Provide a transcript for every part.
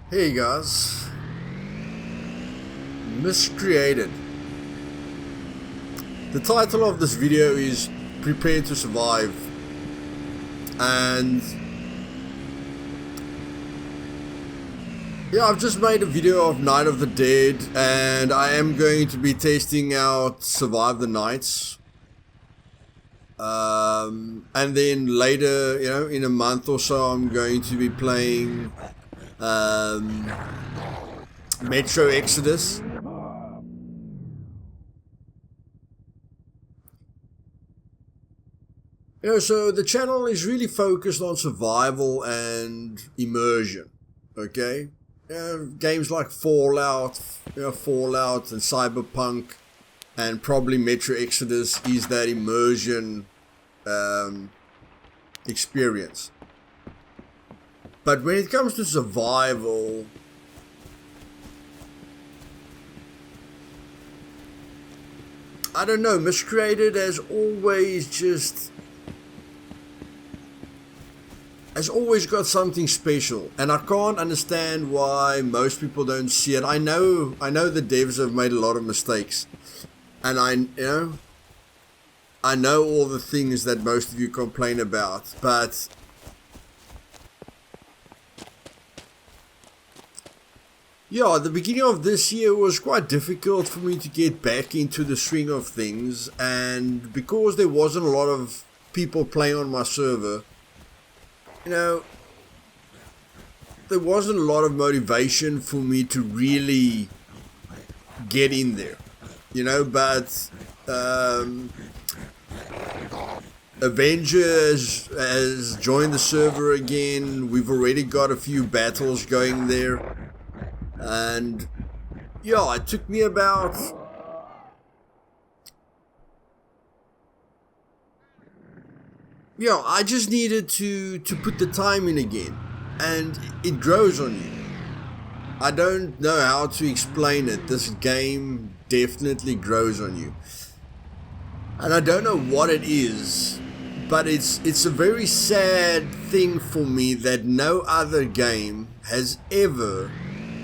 Hey guys, Miscreated. The title of this video is Prepare to Survive, and yeah, I've just made a video of Night of the Dead, and I am going to be testing out Survive the Nights. And then later, in a month or so, I'm going to be playing Metro Exodus. So the channel is really focused on survival and immersion, okay? Games like Fallout and Cyberpunk and probably Metro Exodus is that immersion experience. But when it comes to survival, I don't know, Miscreated has always got something special, and I can't understand why most people don't see it. I know the devs have made a lot of mistakes, and I know all the things that most of you complain about, but yeah, the beginning of this year was quite difficult for me to get back into the swing of things, and because there wasn't a lot of people playing on my server, there wasn't a lot of motivation for me to really get in there, but Avengers has joined the server again. We've already got a few battles going there, and yeah, it took me about I just needed to put the time in again, and it grows on you. I don't know how to explain it. This game definitely grows on you, and I don't know what it is, but it's a very sad thing for me that no other game has ever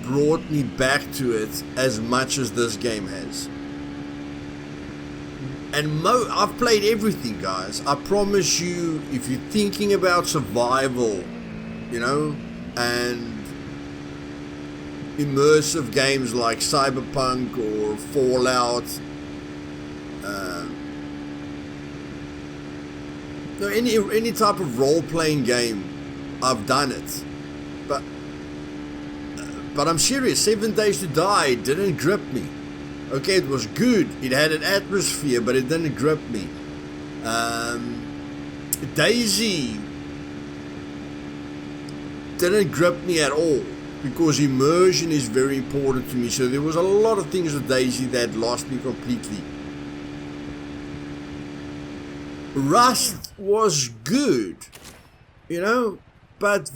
brought me back to it as much as this game has. And I've played everything, guys. I promise you, if you're thinking about survival, and immersive games like Cyberpunk or Fallout, any type of role-playing game, I've done it. But I'm serious. 7 Days to Die didn't grip me. Okay, it was good. It had an atmosphere, but it didn't grip me. Daisy didn't grip me at all, because immersion is very important to me. So there was a lot of things with Daisy that lost me completely. Rust was good, but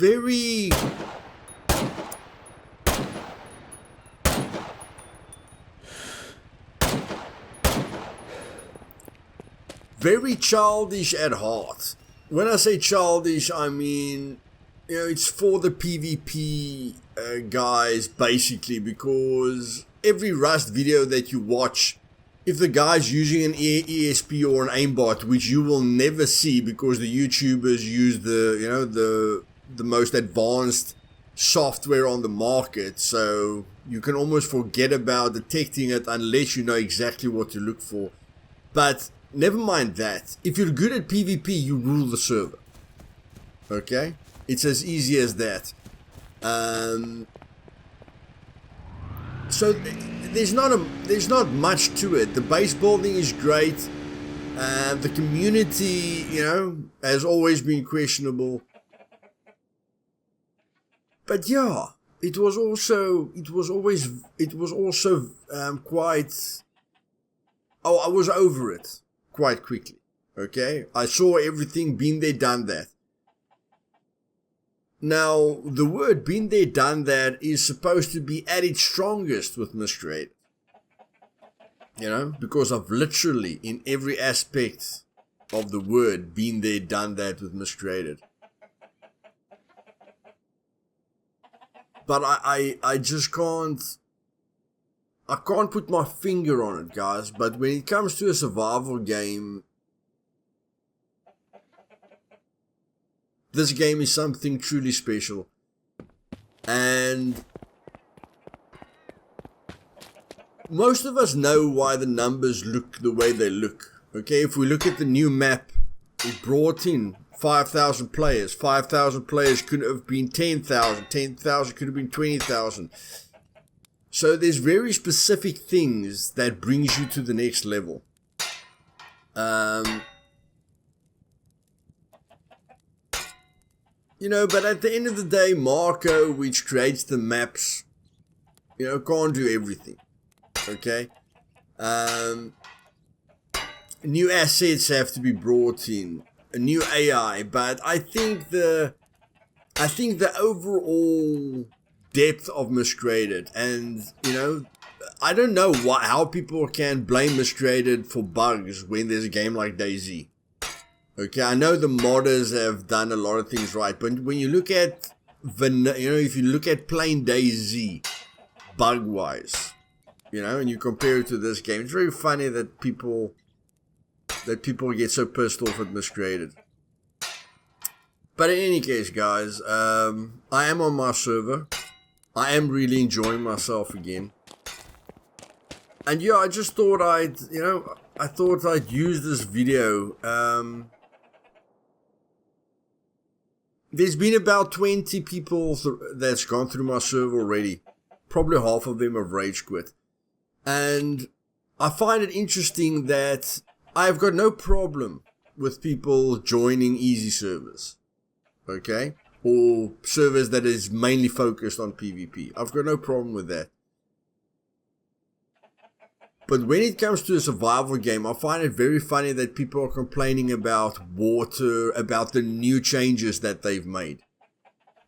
very childish at heart. When I say childish, I mean, it's for the PvP guys, basically, because every Rust video that you watch, if the guy's using an ESP or an aimbot, which you will never see because the YouTubers use the most advanced software on the market, so you can almost forget about detecting it unless you know exactly what to look for. But never mind that. If you're good at PvP, you rule the server. Okay? It's as easy as that. So there's not much to it. The base building is great. The community, has always been questionable. But yeah, it was also quite. Oh, I was over it quite quickly. Okay, I saw everything, been there, done that. Now, the word been there, done that is supposed to be at its strongest with Miscreated. Because I've literally, in every aspect of the word, been there, done that with Miscreated. But I just can't... I can't put my finger on it, guys. But when it comes to a survival game, this game is something truly special. And most of us know why the numbers look the way they look. Okay, if we look at the new map, it brought in 5,000 players. 5,000 players could have been 10,000. 10,000 could have been 20,000. So there's very specific things that brings you to the next level. You know, but at the end of the day, Marco, which creates the maps, you know, can't do everything. Okay? New assets have to be brought in. A new AI, but I think the overall depth of Miscreated, and you know, I don't know how people can blame Miscreated for bugs when there's a game like DayZ. Okay, I know the modders have done a lot of things right, but when you look at if you look at plain DayZ, bug wise, you know, and you compare it to this game, it's very funny that people get so pissed off at Miscreated. But in any case, guys, I am on my server. I am really enjoying myself again. And yeah, I just thought I'd use this video. There's been about 20 people that's gone through my server already. Probably half of them have rage quit. And I find it interesting that I've got no problem with people joining easy servers. Okay? Or servers that is mainly focused on PvP. I've got no problem with that. But when it comes to a survival game, I find it very funny that people are complaining about water, about the new changes that they've made.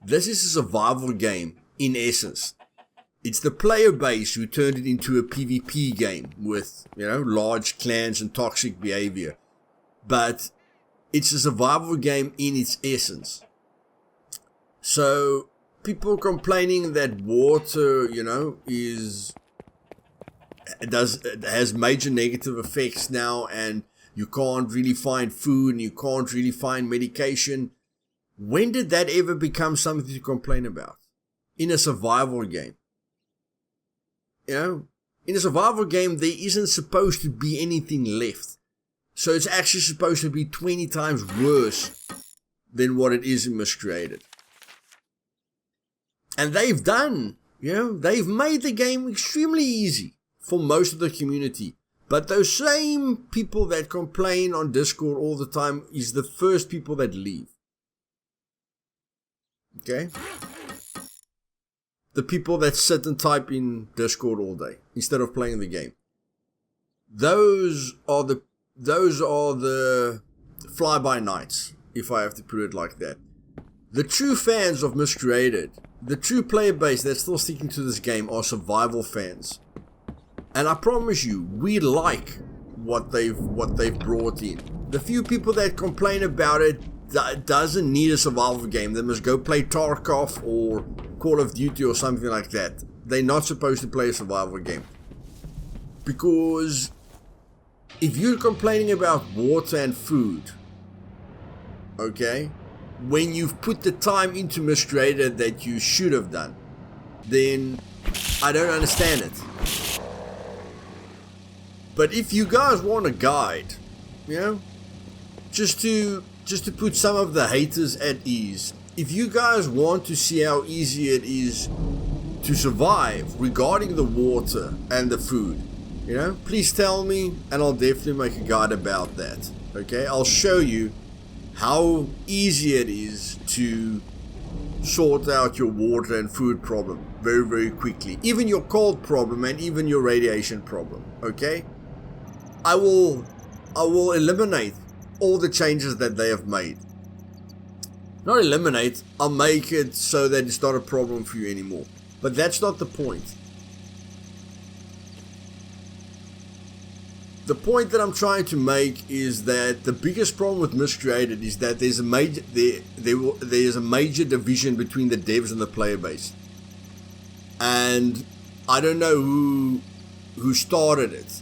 This is a survival game, in essence. It's the player base who turned it into a PvP game with, you know, large clans and toxic behavior. But it's a survival game in its essence. So, people complaining that water, you know, has major negative effects now, and you can't really find food and you can't really find medication. When did that ever become something to complain about? In a survival game. You know, in a survival game, there isn't supposed to be anything left. So it's actually supposed to be 20 times worse than what it is in Miscreated. And they've made the game extremely easy for most of the community. But those same people that complain on Discord all the time is the first people that leave. Okay? The people that sit and type in Discord all day instead of playing the game. Those are the fly-by-nights, if I have to put it like that. The true fans of Miscreated, the true player base that's still sticking to this game, are survival fans. And I promise you, we like what they've brought in. The few people that complain about it doesn't need a survival game. They must go play Tarkov or Call of Duty or something like that. They're not supposed to play a survival game. Because if you're complaining about water and food, okay, when you've put the time into Miscreated that you should have done, then I don't understand it. But if you guys want a guide, you know, just to put some of the haters at ease, if you guys want to see how easy it is to survive regarding the water and the food, you know, please tell me and I'll definitely make a guide about that. Okay, I'll show you how easy it is to sort out your water and food problem very, very quickly. Even your cold problem and even your radiation problem. Okay, I will eliminate all the changes that they have made. Not eliminate, I'll make it so that it's not a problem for you anymore. But that's not the point. The point that I'm trying to make is that the biggest problem with Miscreated is that there's a major division between the devs and the player base. And I don't know who started it,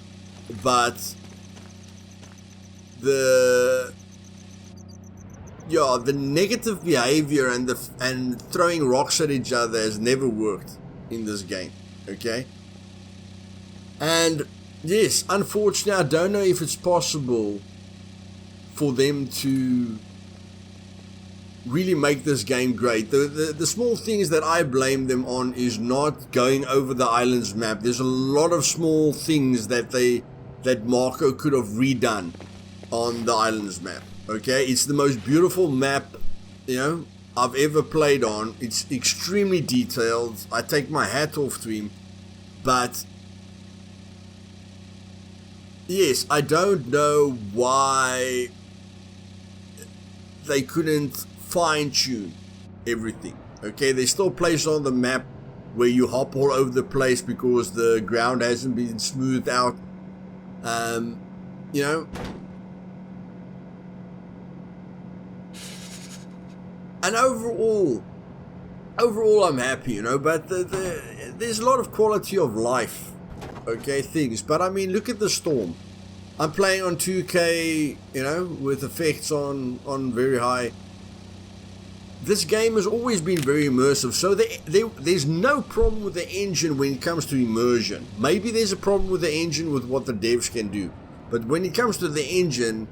but the negative behavior and throwing rocks at each other has never worked in this game, okay? And yes, unfortunately, I don't know if it's possible for them to really make this game great. The small things that I blame them on is not going over the island's map. There's a lot of small things that Marco could have redone on the island's map. Okay, it's the most beautiful map, I've ever played on. It's extremely detailed. I take my hat off to him. But yes, I don't know why they couldn't fine-tune everything. Okay, there's still places on the map where you hop all over the place because the ground hasn't been smoothed out. And overall I'm happy, but there's a lot of quality of life, things. But I mean, look at the storm. I'm playing on 2K, with effects on very high. This game has always been very immersive, so there's no problem with the engine when it comes to immersion. Maybe there's a problem with the engine with what the devs can do, but when it comes to the engine,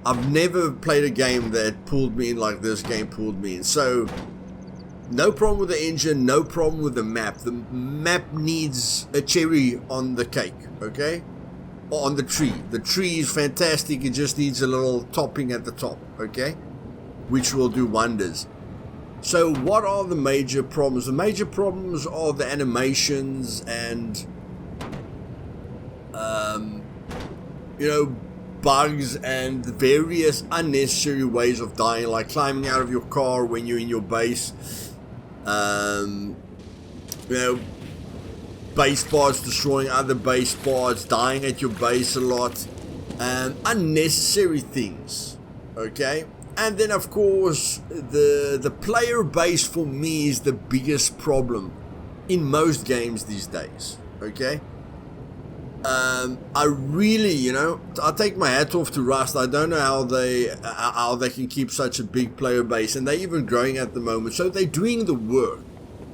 I've never played a game that pulled me in like this game pulled me in. So, no problem with the engine, no problem with the map. The map needs a cherry on the cake, okay? Or on the tree. The tree is fantastic, it just needs a little topping at the top, okay? Which will do wonders. So, what are the major problems? The major problems are the animations and, bugs and various unnecessary ways of dying, like climbing out of your car when you're in your base, base pods destroying other base pods, dying at your base a lot, unnecessary things, okay? And then of course the player base for me is the biggest problem in most games these days, okay? I really, I take my hat off to Rust. I don't know how they can keep such a big player base, and they're even growing at the moment. So they're doing the work,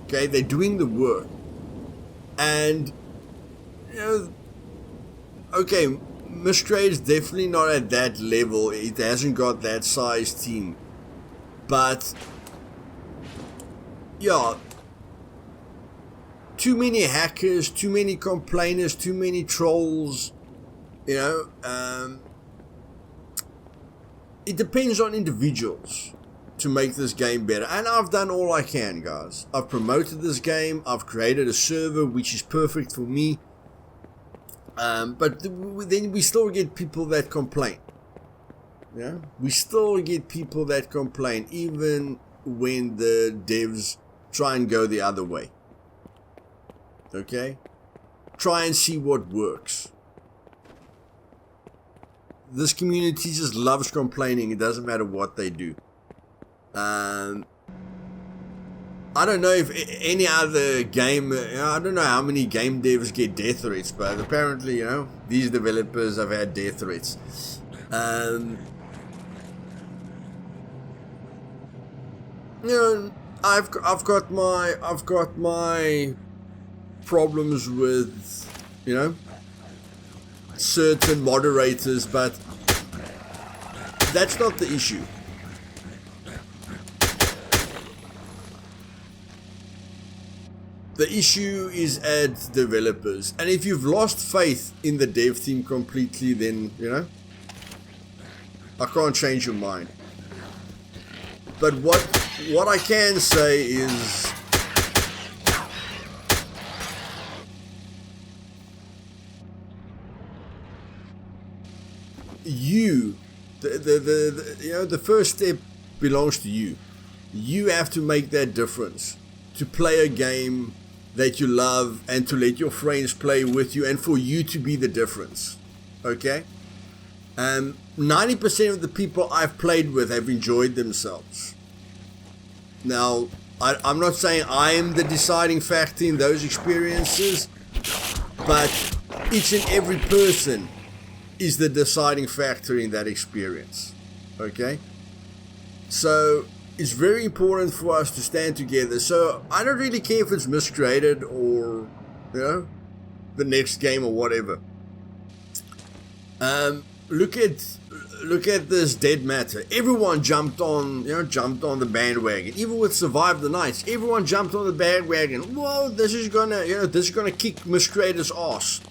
okay? They're doing the work, and okay, Miscreated is definitely not at that level. It hasn't got that size team, but yeah. Too many hackers, too many complainers, too many trolls, it depends on individuals to make this game better. And I've done all I can, guys. I've promoted this game, I've created a server which is perfect for me, but then we still get people that complain. We still get people that complain even when the devs try and go the other way. Okay? Try and see what works. This community just loves complaining. It doesn't matter what they do. I don't know if any other game, I don't know how many game devs get death threats, but apparently, these developers have had death threats. I've got my problems with, certain moderators, but that's not the issue. The issue is at developers, and if you've lost faith in the dev team completely, then, I can't change your mind. But what I can say is, the first step belongs to you. You have to make that difference, to play a game that you love and to let your friends play with you, and for you to be the difference. Okay? 90% of the people I've played with have enjoyed themselves. Now, I'm not saying I am the deciding factor in those experiences, but each and every person is the deciding factor in that experience. Okay? So it's very important for us to stand together. So I don't really care if it's Miscreated or, you know, the next game or whatever. Look at this Dead Matter. Everyone jumped on the bandwagon. Even with Survive the Nights, everyone jumped on the bandwagon. Whoa, this is gonna kick Miscreated's ass.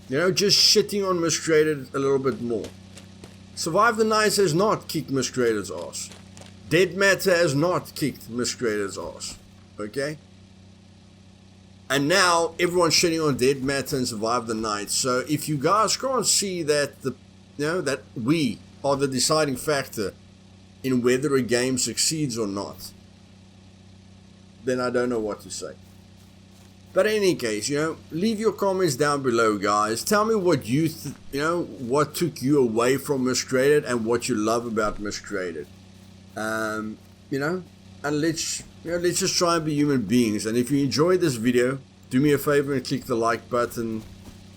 Just shitting on Miscreated a little bit more. Survive the Nights has not kicked Miscreated's ass. Dead Matter has not kicked Miscreated's ass. Okay? And now everyone's shitting on Dead Matter and Survive the Night. So if you guys can't see that that we are the deciding factor in whether a game succeeds or not, then I don't know what to say. But in any case, leave your comments down below, guys. Tell me what what took you away from Miscreated and what you love about Miscreated. And let's just try and be human beings. And if you enjoyed this video, do me a favor and click the like button.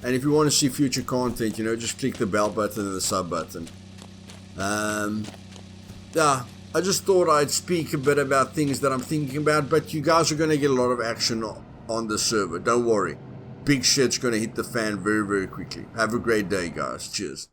And if you want to see future content, just click the bell button and the sub button. Yeah, I just thought I'd speak a bit about things that I'm thinking about, but you guys are going to get a lot of action on the server. Don't worry. Big shit's going to hit the fan very, very quickly. Have a great day, guys. Cheers.